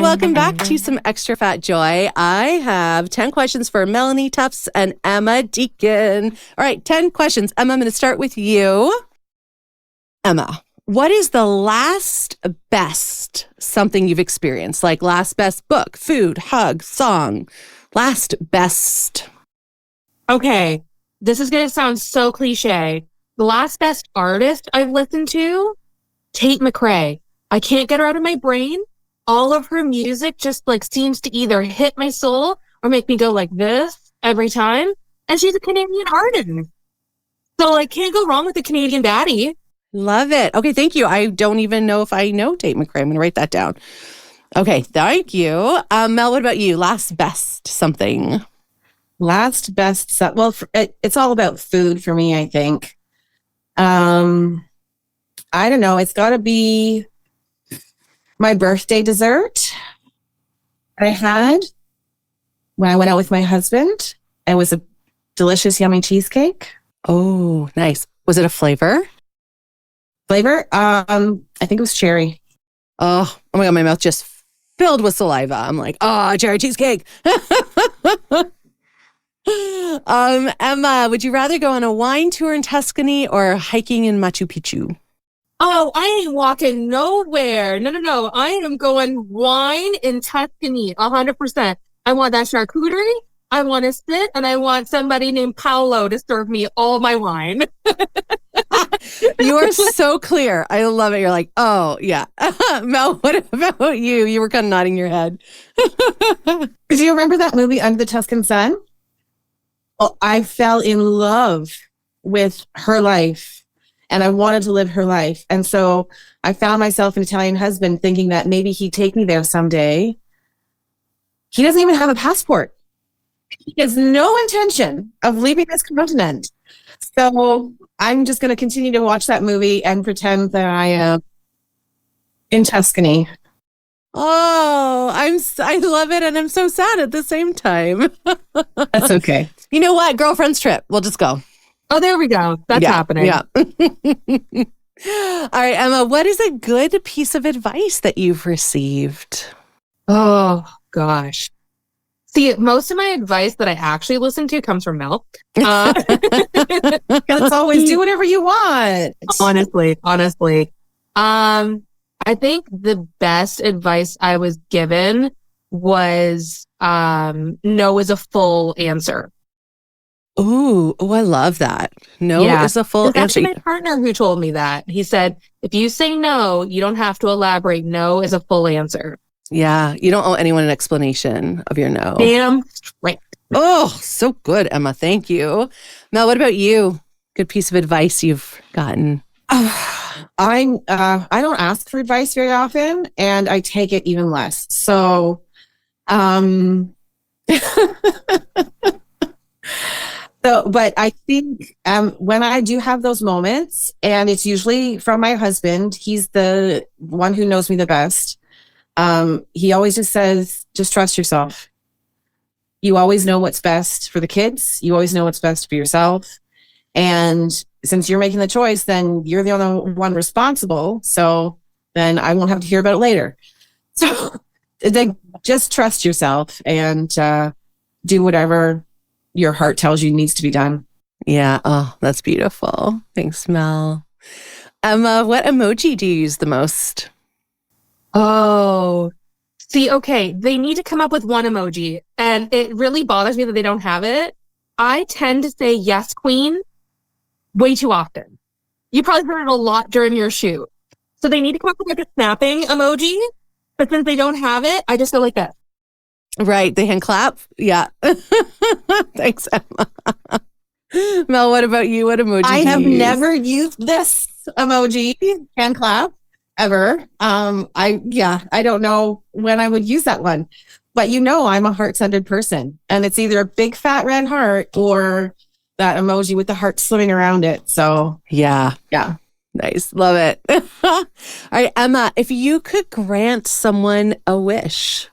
welcome back to some Extra Fat Joy. I have 10 questions for Melanie Tufts and Emma Deakin. All right, 10 questions. Emma, I'm going to start with you. Emma, what is the last best something you've experienced? Like last best book, food, hug, song, last best. Okay, this is going to sound so cliche. The last best artist I've listened to, Tate McRae. I can't get her out of my brain. All of her music just like seems to either hit my soul or make me go like this every time. And she's a Canadian artist. So I can't go wrong with a Canadian baddie. Love it. Okay, thank you. I don't even know if I know Tate McRae. I'm going to write that down. Okay, thank you. Mel, what about you? Last best something. Last best. Well, it's all about food for me, I think. I don't know. It's got to be my birthday dessert I had when I went out with my husband. It was a delicious, yummy cheesecake. Oh, nice. Was it a flavor? I think it was cherry. Oh my God, my mouth just filled with saliva. I'm like, oh, cherry cheesecake. Emma, would you rather go on a wine tour in Tuscany or hiking in Machu Picchu? Oh, I ain't walking nowhere. No. I am going wine in Tuscany, 100%. I want that charcuterie. I want to sit and I want somebody named Paolo to serve me all my wine. You are so clear. I love it. You're like, oh, yeah. Mel, what about you? You were kind of nodding your head. Do you remember that movie, Under the Tuscan Sun? Oh, I fell in love with her life and I wanted to live her life. And so I found myself an Italian husband thinking that maybe he'd take me there someday. He doesn't even have a passport. He has no intention of leaving this continent. So I'm just going to continue to watch that movie and pretend that I am in Tuscany. Oh, I love it. And I'm so sad at the same time. That's okay. You know what? Girlfriend's trip. We'll just go. Oh, there we go. That's happening. Yeah. All right, Emma, what is a good piece of advice that you've received? Oh, gosh. See, most of my advice that I actually listen to comes from Mel. Let's always do whatever you want. Honestly. I think the best advice I was given was no is a full answer. Ooh, I love that. No is a full answer. It's actually my partner who told me that. He said, if you say no, you don't have to elaborate. No is a full answer. Yeah, you don't owe anyone an explanation of your no. Damn straight. Oh, so good, Emma. Thank you. Mel, what about you? Good piece of advice you've gotten. I don't ask for advice very often, and I take it even less. So, but I think when I do have those moments, and it's usually from my husband, he's the one who knows me the best. He always just says, just trust yourself. You always know what's best for the kids. You always know what's best for yourself. And since you're making the choice, then you're the only one responsible. So then I won't have to hear about it later. So then just trust yourself and do whatever your heart tells you needs to be done. Yeah. Oh, that's beautiful. Thanks, Mel. Emma, what emoji do you use the most? Oh, see, okay. They need to come up with one emoji. And it really bothers me that they don't have it. I tend to say yes, queen, way too often. You probably heard it a lot during your shoot. So they need to come up with like a snapping emoji. But since they don't have it, I just go like that. Right. The hand clap. Yeah. Thanks, Emma. Mel, what about you? What emoji I do have you use? never used this emoji, hand clap, ever. I don't know when I would use that one. But I'm a heart-centered person. And it's either a big fat red heart or that emoji with the heart swimming around it. So yeah. Nice. Love it. All right, Emma, if you could grant someone a wish,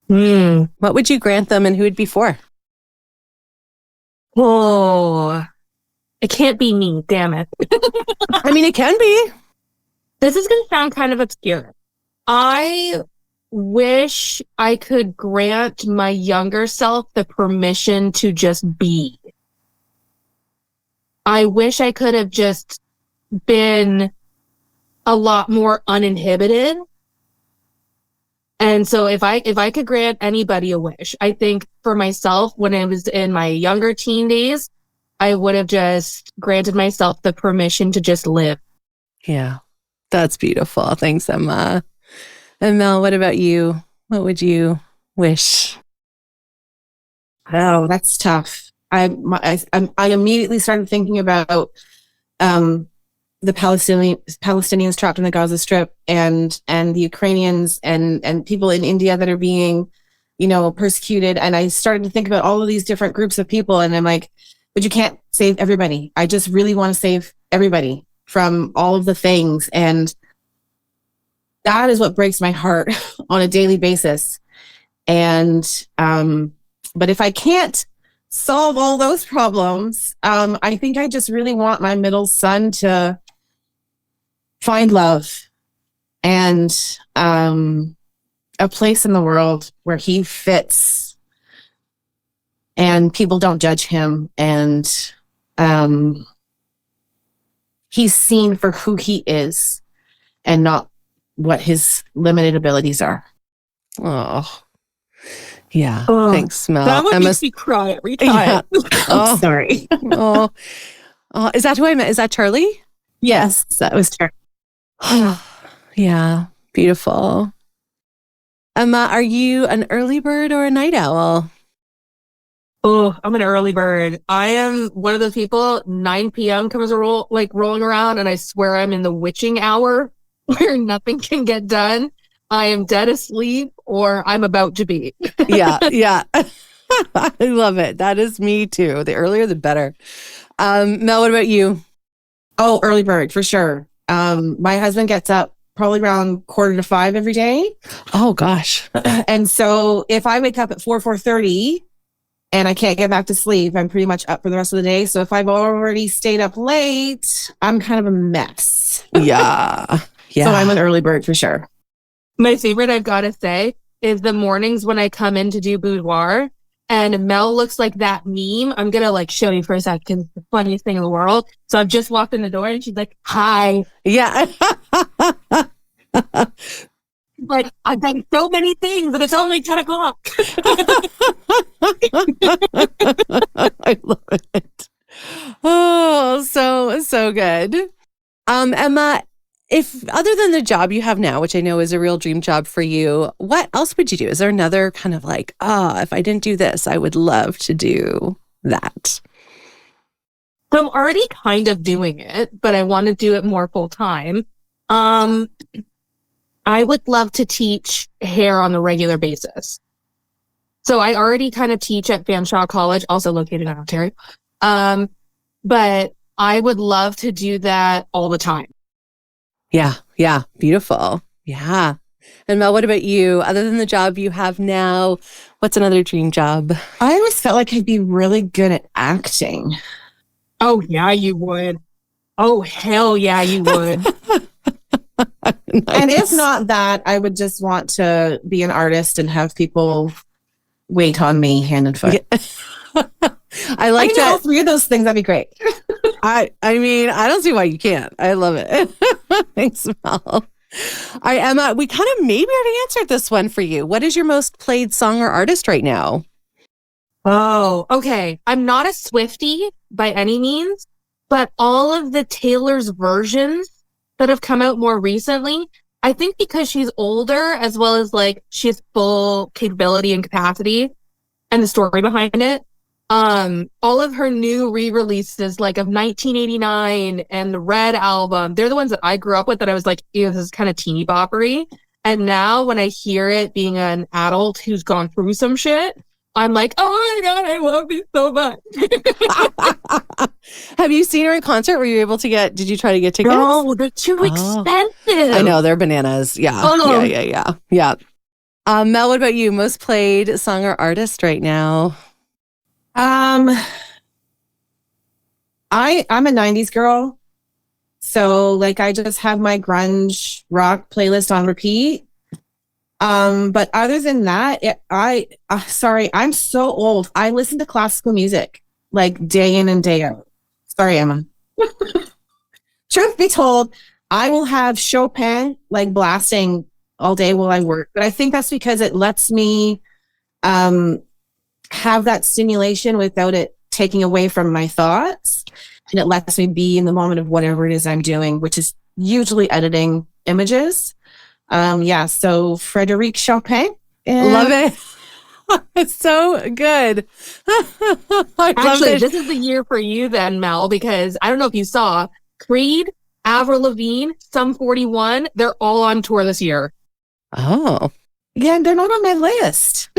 what would you grant them and who would be for? Oh, it can't be me. Damn it. I mean, it can be. This is going to sound kind of obscure. I wish I could grant my younger self the permission to just be. I wish I could have just been a lot more uninhibited. And so if I could grant anybody a wish, I think for myself, when I was in my younger teen days, I would have just granted myself the permission to just live. Yeah, that's beautiful. Thanks, Emma. And Mel, what about you? What would you wish? Oh, that's tough. I immediately started thinking about the Palestinians trapped in the Gaza Strip and the Ukrainians and people in India that are being, persecuted. And I started to think about all of these different groups of people. And I'm like, but you can't save everybody. I just really want to save everybody from all of the things. And that is what breaks my heart on a daily basis. And, but if I can't solve all those problems, I think I just really want my middle son to find love and a place in the world where he fits and people don't judge him, and he's seen for who he is and not what his limited abilities are. Oh, yeah. Oh, Thanks, Mel. That would Emma's- make me cry every time. Yeah. I'm sorry. Oh, is that who I met? Is that Charlie? Yes, that was terrible. Yeah, beautiful. Emma, are you an early bird or a night owl? Oh, I'm an early bird. I am one of those people, 9 p.m. comes rolling around, and I swear I'm in the witching hour where nothing can get done. I am dead asleep or I'm about to be. Yeah. I love it. That is me too. The earlier, the better. Mel, what about you? Oh, early bird for sure. My husband gets up probably around 4:45 every day. Oh, gosh. And so if I wake up at 4:30 and I can't get back to sleep, I'm pretty much up for the rest of the day. So if I've already stayed up late, I'm kind of a mess. Yeah. So I'm an early bird for sure. My favorite, I've got to say, is the mornings when I come in to do boudoir and Mel looks like that meme. I'm going to show you for a second. It's the funniest thing in the world. So I've just walked in the door and she's like, hi. Yeah. But I've done so many things and it's only 10 o'clock. I love it. Oh, so good. Emma, if other than the job you have now, which I know is a real dream job for you, what else would you do? Is there another kind of if I didn't do this, I would love to do that? So I'm already kind of doing it, but I want to do it more full time. I would love to teach hair on a regular basis. So I already kind of teach at Fanshawe College, also located in Ontario. But I would love to do that all the time. Yeah. Beautiful. Yeah. And Mel, what about you? Other than the job you have now, what's another dream job? I always felt like I'd be really good at acting. Oh, yeah, you would. Oh, hell yeah, you would. Nice. And if not that, I would just want to be an artist and have people wait on me hand and foot. Yeah. I like all that. 3 of those things. That'd be great. I mean, I don't see why you can't. I love it. Thanks, Mel. All right, Emma, we kind of maybe already answered this one for you. What is your most played song or artist right now? Oh, okay. I'm not a Swiftie by any means, but all of the Taylor's versions that have come out more recently, I think because she's older, as well as she has full capability and capacity and the story behind it. All of her new re-releases of 1989 and the Red album, they're the ones that I grew up with that I was like, ew, this is kind of teeny boppery. And now when I hear it being an adult who's gone through some shit, I'm like, oh my God, I love you so much. Have you seen her in concert? Were you able to did you try to get tickets? No, they're too expensive. I know, they're bananas. Yeah. Oh. Yeah. Mel, what about you? Most played song or artist right now? I'm a 90s girl. So I just have my grunge rock playlist on repeat. But other than that, sorry, I'm so old. I listen to classical music like day in and day out. Sorry, Emma. Truth be told, I will have Chopin like blasting all day while I work. But I think that's because it lets me have that stimulation without it taking away from my thoughts. And it lets me be in the moment of whatever it is I'm doing, which is usually editing images. So Frédéric Chopin. Love it. It's so good. Actually, this is the year for you then, Mel, because I don't know if you saw Creed, Avril Lavigne, Sum 41, they're all on tour this year. Oh. Yeah, they're not on my list.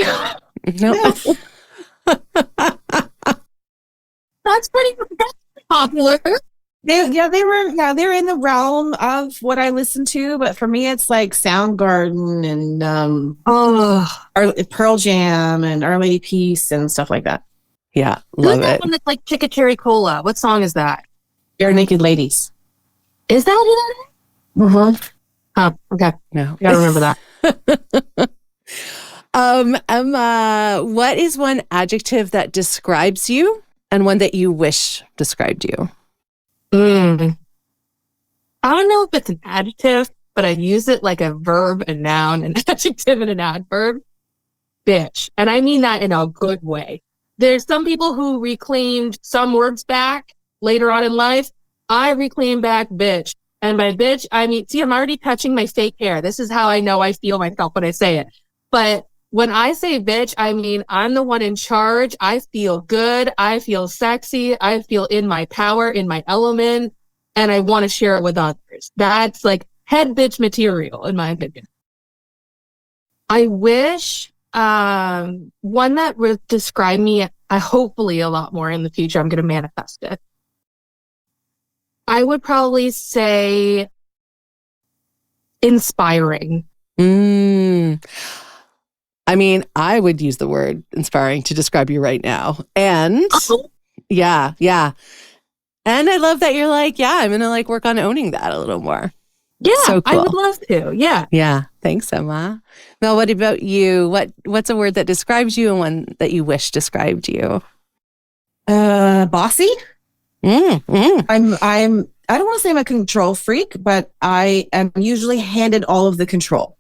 No. That's pretty popular. They're in the realm of what I listen to, but for me it's like Soundgarden and Pearl Jam and Our Lady Peace and stuff like that. Yeah, love Who's that it. one that's like Chicka Cherry Cola? What song is that? Bare Naked Ladies. Is that who that is? Oh, okay. No. I gotta remember that. Emma, what is one adjective that describes you and one that you wish described you? I don't know if it's an adjective, but I use it like a verb, a noun, an adjective, and an adverb. Bitch. And I mean that in a good way. There's some people who reclaimed some words back later on in life. I reclaim back bitch. And by bitch, I mean, see, I'm already touching my fake hair. This is how I know I feel myself when I say it. But when I say bitch, I mean, I'm the one in charge. I feel good. I feel sexy. I feel in my power, in my element, and I want to share it with others. That's like head bitch material, in my opinion. I wish one that would describe me, hopefully a lot more in the future. I'm going to manifest it. I would probably say inspiring. I mean, I would use the word inspiring to describe you right now. And yeah. And I love that you're like, yeah, I'm going to like work on owning that a little more. Yeah, so cool. I would love to. Yeah. Yeah. Thanks, Emma. Mel, what about you? What's a word that describes you and one that you wish described you? Bossy. I I don't want to say I'm a control freak, but I am usually handed all of the control.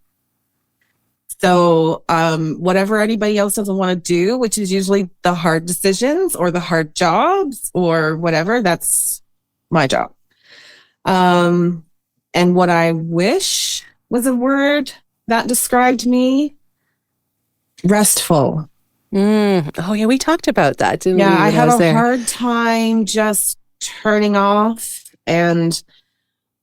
So whatever anybody else doesn't want to do, which is usually the hard decisions or the hard jobs or whatever, that's my job. And what I wish was a word that described me: restful. Oh, yeah, we talked about that, didn't we? Yeah, I have a hard time just turning off and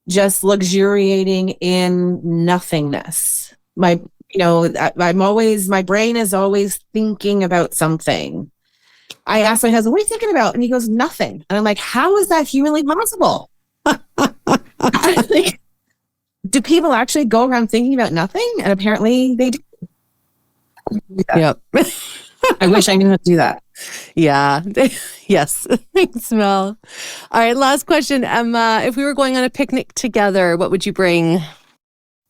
just luxuriating in nothingness. My brain is always thinking about something. I asked my husband, what are you thinking about? And he goes, nothing. And I'm like, how is that humanly possible? Like, do people actually go around thinking about nothing? And apparently they do. Yep. I wish I knew how to do that. Yeah. Yes. Thanks, Mel. All right. Last question, Emma. If we were going on a picnic together, what would you bring?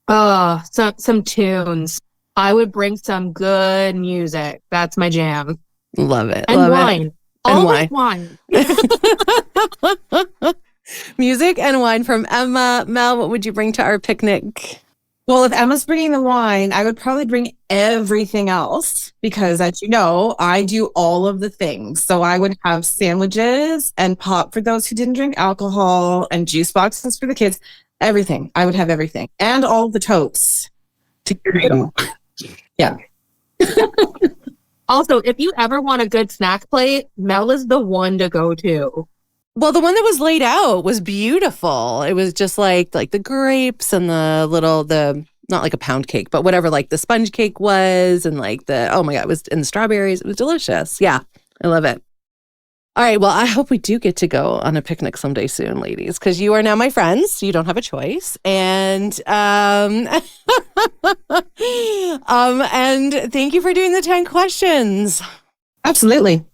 Oh, some tunes. I would bring some good music. That's my jam. Love it. And love wine. It. Always wine. Music and wine from Emma. Mel, what would you bring to our picnic? Well, if Emma's bringing the wine, I would probably bring everything else because, as you know, I do all of the things. So I would have sandwiches and pop for those who didn't drink alcohol and juice boxes for the kids. Everything. I would have everything. And all the totes to carry it all. Yeah. Also, if you ever want a good snack plate, Mel is the one to go to. Well, the one that was laid out was beautiful. It was just like the grapes and the not like a pound cake, but whatever, like the sponge cake was, and like oh my God, it was in the strawberries. It was delicious. Yeah, I love it. All right. Well, I hope we do get to go on a picnic someday soon, ladies, because you are now my friends. You don't have a choice. And and thank you for doing the 10 questions. Absolutely.